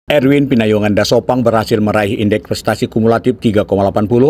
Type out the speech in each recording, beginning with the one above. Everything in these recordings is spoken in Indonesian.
Erwin Pinayungan Dasopang berhasil meraih indeks prestasi kumulatif 3,80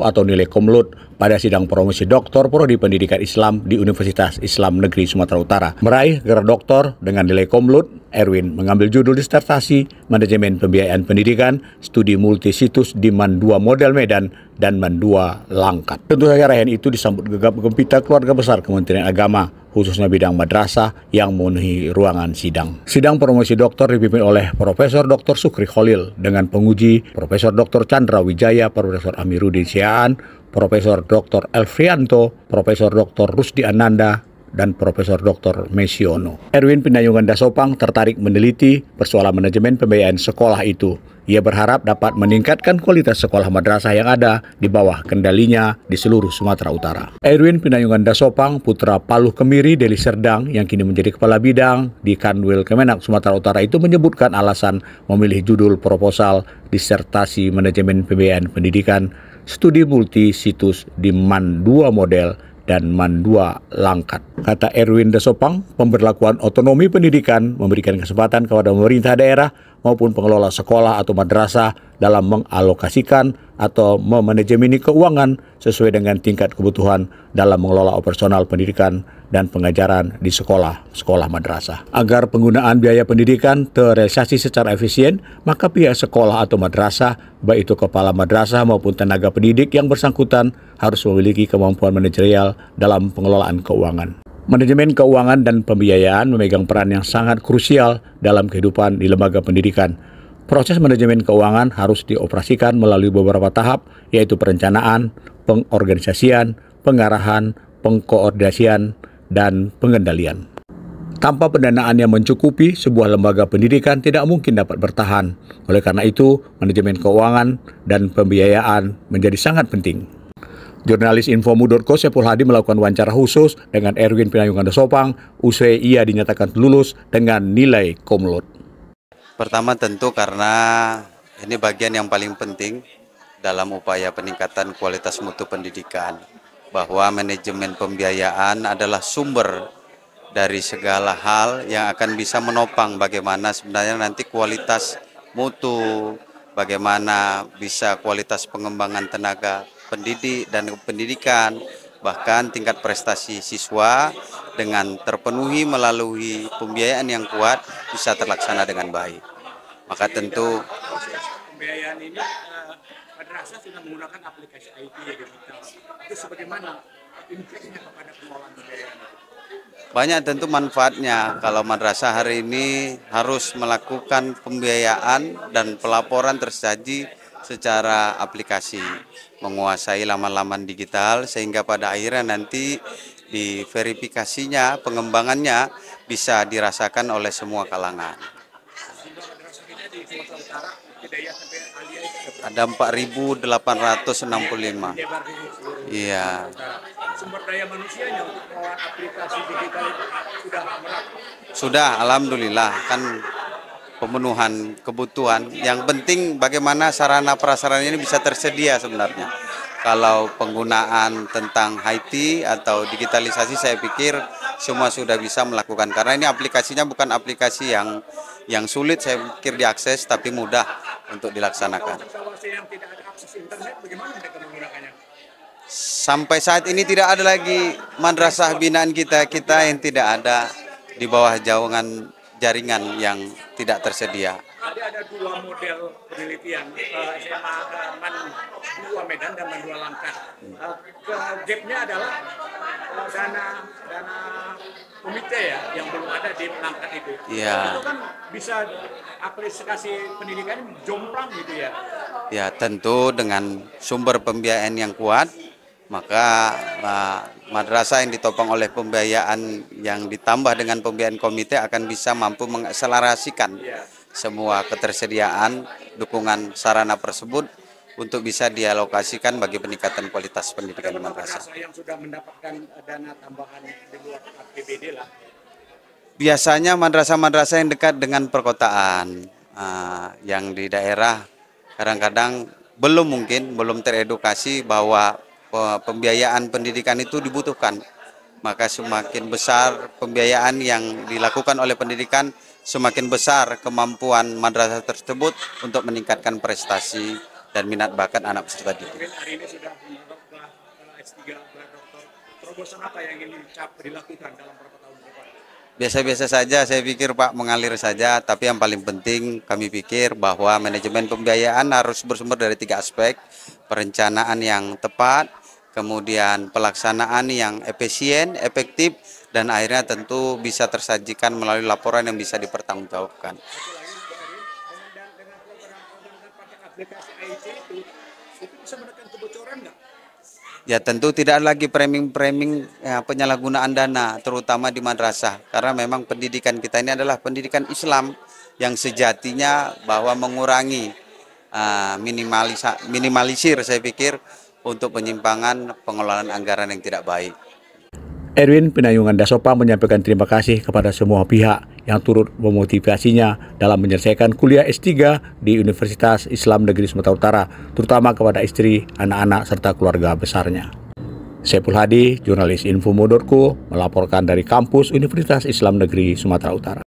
atau nilai Komlut pada sidang promosi doktor Prodi Pendidikan Islam di Universitas Islam Negeri Sumatera Utara. Meraih gelar doktor dengan nilai Komlut, Erwin mengambil judul disertasi Manajemen Pembiayaan Pendidikan, Studi Multisitus di MAN 2 Model Medan dan MAN 2 Langkat. Tentu saja raihan itu disambut gegap gempita keluarga besar Kementerian Agama, khususnya bidang madrasah yang memenuhi ruangan sidang. Sidang promosi doktor dipimpin oleh Profesor Dr. Sukri Khalil dengan penguji Profesor Dr. Chandra Wijaya, Profesor Amiruddin Siaan, Profesor Dr. Elfrianto, Profesor Dr. Rusdi Ananda, dan Profesor Dr. Mesiono. Erwin Pinayungan Dasopang tertarik meneliti persoalan manajemen pembiayaan sekolah itu. Ia berharap dapat meningkatkan kualitas sekolah madrasah yang ada di bawah kendalinya di seluruh Sumatera Utara. Erwin Pinayungan Dasopang, putra Paluh Kemiri Deli Serdang yang kini menjadi kepala bidang di Kanwil Kemenak Sumatera Utara itu menyebutkan alasan memilih judul proposal disertasi Manajemen Pembiayaan Pendidikan, Studi Multisitus di MAN 2 Model dan MAN 2 Langkat. Kata Erwin Dasopang, pemberlakuan otonomi pendidikan memberikan kesempatan kepada pemerintah daerah maupun pengelola sekolah atau madrasah dalam mengalokasikan atau memanajemeni keuangan sesuai dengan tingkat kebutuhan dalam mengelola operasional pendidikan dan pengajaran di sekolah madrasah. Agar penggunaan biaya pendidikan terrealisasi secara efisien, maka pihak sekolah atau madrasah, baik itu kepala madrasah maupun tenaga pendidik yang bersangkutan harus memiliki kemampuan manajerial dalam pengelolaan keuangan. Manajemen keuangan dan pembiayaan memegang peran yang sangat krusial dalam kehidupan di lembaga pendidikan. Proses manajemen keuangan harus dioperasikan melalui beberapa tahap, yaitu perencanaan, pengorganisasian, pengarahan, pengkoordinasian, dan pengendalian. Tanpa pendanaan yang mencukupi, sebuah lembaga pendidikan tidak mungkin dapat bertahan. Oleh karena itu, manajemen keuangan dan pembiayaan menjadi sangat penting. Jurnalis Infomu.co Sepul Hadi melakukan wawancara khusus dengan Erwin Pinayungan Dasopang usai ia dinyatakan lulus dengan nilai Komlut. Pertama tentu karena ini bagian yang paling penting dalam upaya peningkatan kualitas mutu pendidikan, bahwa manajemen pembiayaan adalah sumber dari segala hal yang akan bisa menopang bagaimana sebenarnya nanti kualitas mutu, bagaimana bisa kualitas pengembangan tenaga pendidik dan pendidikan, bahkan tingkat prestasi siswa dengan terpenuhi melalui pembiayaan yang kuat bisa terlaksana dengan baik. Maka tentu pembiayaan ini madrasah sudah menggunakan aplikasi IT digital. Itu sebagaimana impactnya kepada pengelolaan pembiayaan itu? banyak tentu manfaatnya kalau madrasah hari ini harus melakukan pembiayaan dan pelaporan tersaji secara aplikasi, menguasai laman-laman digital sehingga pada akhirnya nanti di verifikasinya, pengembangannya bisa dirasakan oleh semua kalangan. Ada 4.865. Iya. Sumber daya manusianya untuk pengelolaan aplikasi digital itu sudah merata? Sudah, alhamdulillah, kan pemenuhan kebutuhan. Yang penting bagaimana sarana prasarana ini bisa tersedia sebenarnya. Kalau penggunaan tentang IT atau digitalisasi saya pikir semua sudah bisa melakukan. Karena ini aplikasinya bukan aplikasi yang sulit saya pikir diakses, tapi mudah untuk dilaksanakan. Yang tidak ada akses internet, bagaimana mereka menggunakannya? Sampai saat ini tidak ada lagi madrasah binaan kita yang tidak ada di bawah jaringan yang tidak tersedia. Tadi ada dua model penelitian, SMA MAN 2 Medan dan MAN 2 Langkat. Gapnya adalah dana komite ya, yang belum ada di Langkat itu. Ya. Itu kan bisa aplikasi pendidikan jomplang gitu ya. Ya, tentu dengan sumber pembiayaan yang kuat, maka madrasah yang ditopang oleh pembiayaan yang ditambah dengan pembiayaan komite akan bisa mampu mengakselerasikan semua ketersediaan dukungan sarana tersebut untuk bisa dialokasikan bagi peningkatan kualitas pendidikan di madrasah. Yang sudah mendapatkan dana tambahan di luar APBD lah. Biasanya madrasah-madrasah yang dekat dengan perkotaan, yang di daerah kadang-kadang belum teredukasi bahwa pembiayaan pendidikan itu dibutuhkan. Maka semakin besar pembiayaan yang dilakukan oleh pendidikan, semakin besar kemampuan madrasah tersebut untuk meningkatkan prestasi dan minat bakat anak peserta didik. Mungkin hari ini sudah mendapat kelas S3 gelar doktor. Terobosan apa yang ingin dilakukan dalam beberapa tahun ke depan? Biasa-biasa saja, saya pikir Pak, mengalir saja, tapi yang paling penting kami pikir bahwa manajemen pembiayaan harus bersumber dari 3 aspek, perencanaan yang tepat, kemudian pelaksanaan yang efisien, efektif, dan akhirnya tentu bisa tersajikan melalui laporan yang bisa dipertanggungjawabkan. Satu lagi, Pak Eri, dengan program pakai aplikasi AIC itu bisa menekan kebocoran nggak? Ya tentu tidak lagi framing penyalahgunaan dana, terutama di madrasah. Karena memang pendidikan kita ini adalah pendidikan Islam yang sejatinya bahwa mengurangi, minimalisir saya pikir untuk penyimpangan pengelolaan anggaran yang tidak baik. Erwin Pinayungan Dasopa menyampaikan terima kasih kepada semua pihak yang turut memotivasinya dalam menyelesaikan kuliah S3 di Universitas Islam Negeri Sumatera Utara, terutama kepada istri, anak-anak, serta keluarga besarnya. Saiful Hadi, jurnalis Info Modorku, melaporkan dari kampus Universitas Islam Negeri Sumatera Utara.